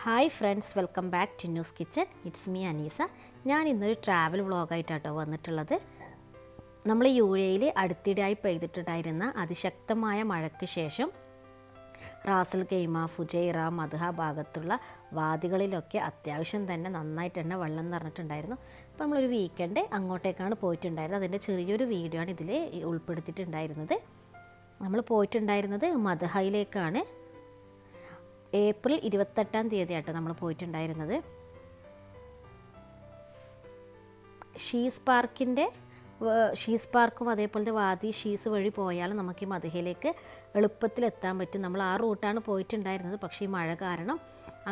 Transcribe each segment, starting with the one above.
Hi friends, welcome back to news kitchen. It's me Aneesa. ഞാൻ ഇന്നൊരു travel വ്ളോഗായിട്ടാട്ടോ വന്നിട്ടുള്ളത്. നമ്മൾ UAE-യിൽ അടുത്തിടെയായി പെയ്തിട്ടുണ്ടായിരുന്ന അതിശക്തമായ മഴയ്ക്ക് ശേഷം റാസൽ ഖൈമ, ഫുജൈറ, മദ്ഹ ഭാഗത്തുള്ള വാദികളിലൊക്കെ അത്യാവശ്യം തന്നെ നന്നായിട്ട് തന്നെ വെള്ളം നിറഞ്ഞിട്ടുണ്ടായിരുന്നു. അപ്പോൾ നമ്മളൊരു വീക്കെൻഡ് അങ്ങോട്ടേക്കാണ് പോയിട്ടുണ്ടായിരുന്നത്. അതിൻ്റെ ചെറിയൊരു വീഡിയോ ആണ് ഇതിൽ ഉൾപ്പെടുത്തിയിട്ടുണ്ടായിരുന്നത്. നമ്മൾ പോയിട്ടുണ്ടായിരുന്നത് മദ്ഹയിലേക്കാണ്. ഏപ്രിൽ 28 ആട്ടോ നമ്മൾ പോയിട്ടുണ്ടായിരുന്നത്. ഷീസ് പാർക്കും അതേപോലത്തെ വാദി ഷീസ് വഴി പോയാൽ നമുക്ക് ഈ മദ്ഹയിലേക്ക് എളുപ്പത്തിൽ എത്താൻ പറ്റും. നമ്മൾ ആ റൂട്ടാണ് പോയിട്ടുണ്ടായിരുന്നത്. പക്ഷേ ഈ മഴ കാരണം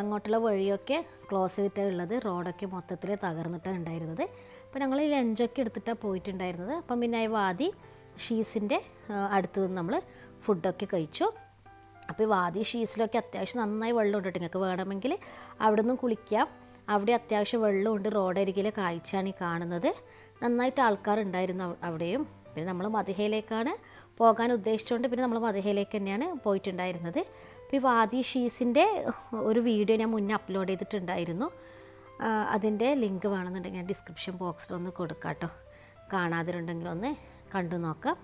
അങ്ങോട്ടുള്ള വഴിയൊക്കെ ക്ലോസ് ചെയ്തിട്ടാണ് ഉള്ളത്. റോഡൊക്കെ മൊത്തത്തിൽ തകർന്നിട്ടാണ് ഉണ്ടായിരുന്നത്. അപ്പോൾ ഞങ്ങൾ ലഞ്ചൊക്കെ എടുത്തിട്ടാണ് പോയിട്ടുണ്ടായിരുന്നത്. അപ്പം പിന്നെ ഈ വാദി ഷീസിൻ്റെ അടുത്ത് നിന്ന് നമ്മൾ ഫുഡൊക്കെ കഴിച്ചു. അപ്പോൾ ഈ വാദി ഷീസിലൊക്കെ അത്യാവശ്യം നന്നായി വെള്ളമുണ്ട് കേട്ടോ. നിങ്ങൾക്ക് വേണമെങ്കിൽ അവിടെ നിന്നും കുളിക്കാം. അവിടെ അത്യാവശ്യം വെള്ളമുണ്ട്. റോഡരികിലെ കാഴ്ചയാണ് ഈ കാണുന്നത്. നന്നായിട്ട് ആൾക്കാരുണ്ടായിരുന്നു അവിടെയും. പിന്നെ നമ്മൾ മദ്ഹയിലേക്കാണ് പോകാൻ ഉദ്ദേശിച്ചുകൊണ്ട് പിന്നെ നമ്മൾ മദ്ഹയിലേക്ക് തന്നെയാണ് പോയിട്ടുണ്ടായിരുന്നത്. അപ്പോൾ ഈ വാദി ഷീസിൻ്റെ ഒരു വീഡിയോ ഞാൻ മുന്നേ അപ്ലോഡ് ചെയ്തിട്ടുണ്ടായിരുന്നു. അതിൻ്റെ ലിങ്ക് വേണമെന്നുണ്ടെങ്കിൽ ഞാൻ ഡിസ്ക്രിപ്ഷൻ ബോക്സിലൊന്ന് കൊടുക്കാം കേട്ടോ. കാണാതിരുണ്ടെങ്കിൽ ഒന്ന് കണ്ടു നോക്കാം.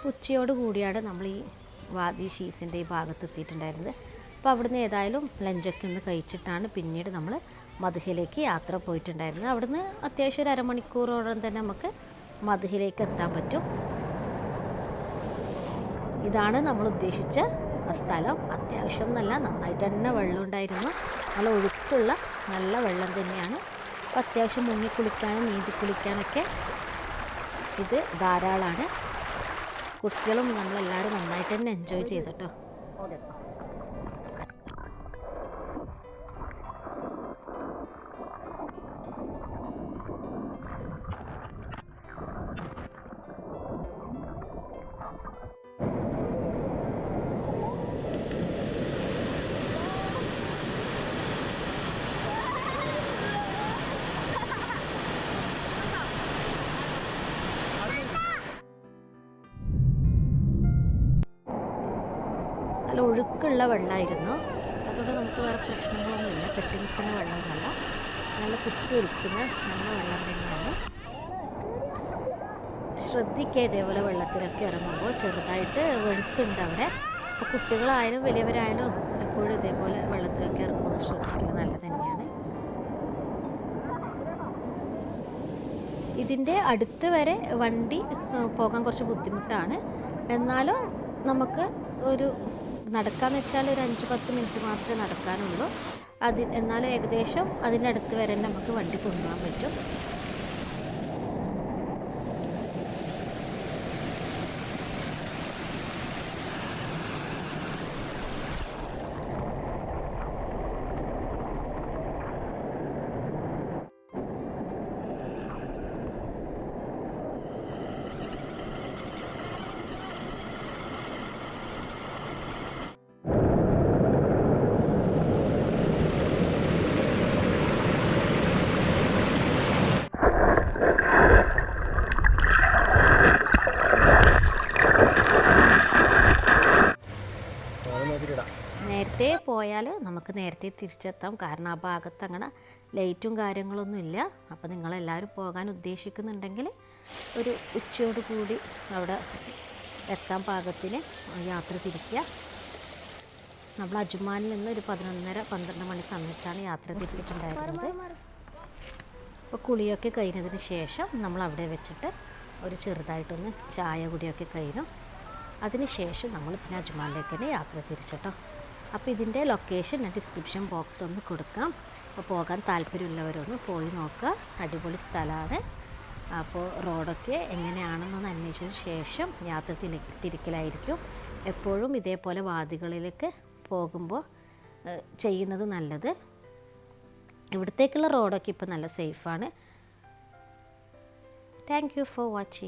ഉച്ചയോട് കൂടിയാണ് നമ്മൾ ഈ വാദി ഷീസിൻ്റെ ഈ ഭാഗത്ത് എത്തിയിട്ടുണ്ടായിരുന്നത്. അപ്പോൾ അവിടുന്ന് ഏതായാലും ലഞ്ചൊക്കെ ഒന്ന് കഴിച്ചിട്ടാണ് പിന്നീട് നമ്മൾ മദ്ഹയിലേക്ക് യാത്ര പോയിട്ടുണ്ടായിരുന്നത്. അവിടുന്ന് അത്യാവശ്യം ഒരു അരമണിക്കൂറോളം തന്നെ നമുക്ക് മദ്ഹയിലേക്ക് എത്താൻ പറ്റും. ഇതാണ് നമ്മൾ ഉദ്ദേശിച്ച സ്ഥലം. അത്യാവശ്യം നന്നായിട്ട് തന്നെ വെള്ളം ഉണ്ടായിരുന്നു. നല്ല ഒഴുക്കുള്ള നല്ല വെള്ളം തന്നെയാണ്. അപ്പോൾ അത്യാവശ്യം മുങ്ങിക്കുളിക്കാനും നീന്തി കുളിക്കാനൊക്കെ ഇത് ധാരാളമാണ്. കുട്ടികളും നമ്മളെല്ലാവരും നന്നായിട്ട് തന്നെ എൻജോയ് ചെയ്തിട്ടോ. നല്ല ഒഴുക്കുള്ള വെള്ളമായിരുന്നു. അതുകൊണ്ട് നമുക്ക് വേറെ പ്രശ്നങ്ങളൊന്നുമില്ല. കെട്ടി നിൽക്കുന്ന വെള്ളമൊന്നുമല്ല, നല്ല കുത്തി ഒലിക്കുന്ന നല്ല വെള്ളം തന്നെയാണ്. ശ്രദ്ധിക്കുക, ഇതേപോലെ വെള്ളത്തിലൊക്കെ ഇറങ്ങുമ്പോൾ ചെറുതായിട്ട് ഒഴുക്കുണ്ട് അവിടെ. അപ്പോൾ കുട്ടികളായാലും വലിയവരായാലും എപ്പോഴും ഇതേപോലെ വെള്ളത്തിലൊക്കെ ഇറങ്ങുമ്പോൾ ശ്രദ്ധിക്കുന്നത് നല്ലത് തന്നെയാണ്. ഇതിൻ്റെ അടുത്ത് വരെ വണ്ടി പോകാൻ കുറച്ച് ബുദ്ധിമുട്ടാണ്. എന്നാലും നമുക്ക് ഒരു നടക്കാമെന്ന് വെച്ചാൽ ഒരു 5-10 മിനിറ്റ് മാത്രമേ നടക്കാനുള്ളൂ. എന്നാലും ഏകദേശം അതിനടുത്ത് വരെ നമുക്ക് വണ്ടി കൊണ്ടുപോകാൻ പറ്റും. നേരത്തെ പോയാൽ നമുക്ക് നേരത്തെ തിരിച്ചെത്താം. കാരണം ആ ഭാഗത്ത് അങ്ങനെ ലൈറ്റും കാര്യങ്ങളൊന്നും ഇല്ല. അപ്പോൾ നിങ്ങളെല്ലാവരും പോകാൻ ഉദ്ദേശിക്കുന്നുണ്ടെങ്കിൽ ഒരു ഉച്ചയോട് കൂടി അവിടെ എത്താൻ പാകത്തിന് യാത്ര തിരിക്കുക. നമ്മൾ അജ്മാനിൽ നിന്ന് ഒരു 11:30-12 മണി സമയത്താണ് യാത്ര തിരിച്ചിട്ടുണ്ടായിരുന്നത്. അപ്പോൾ കുളിയൊക്കെ കഴിഞ്ഞതിന് ശേഷം നമ്മൾ അവിടെ വെച്ചിട്ട് ഒരു ചെറുതായിട്ടൊന്ന് ചായ കുടിയൊക്കെ കഴിഞ്ഞു. അതിനുശേഷം നമ്മൾ പിന്നെ അജ്മാനിലേക്ക് തന്നെ യാത്ര തിരിച്ചിട്ടോ. അപ്പോൾ ഇതിൻ്റെ ലൊക്കേഷൻ ഞാൻ ഡിസ്ക്രിപ്ഷൻ ബോക്സിലൊന്ന് കൊടുക്കാം. അപ്പോൾ പോകാൻ താല്പര്യമുള്ളവരൊന്ന് പോയി നോക്കുക. അടിപൊളി സ്ഥലമാണ്. അപ്പോൾ റോഡൊക്കെ എങ്ങനെയാണെന്നൊന്ന് അന്വേഷിച്ചതിന് ശേഷം യാത്ര തിരിക്കലായിരിക്കും. എപ്പോഴും ഇതേപോലെ വാദികളിലേക്ക് പോകുമ്പോൾ ചെയ്യുന്നത് നല്ലത്. ഇവിടത്തേക്കുള്ള റോഡൊക്കെ ഇപ്പോൾ നല്ല സേഫാണ്. Thank you for watching.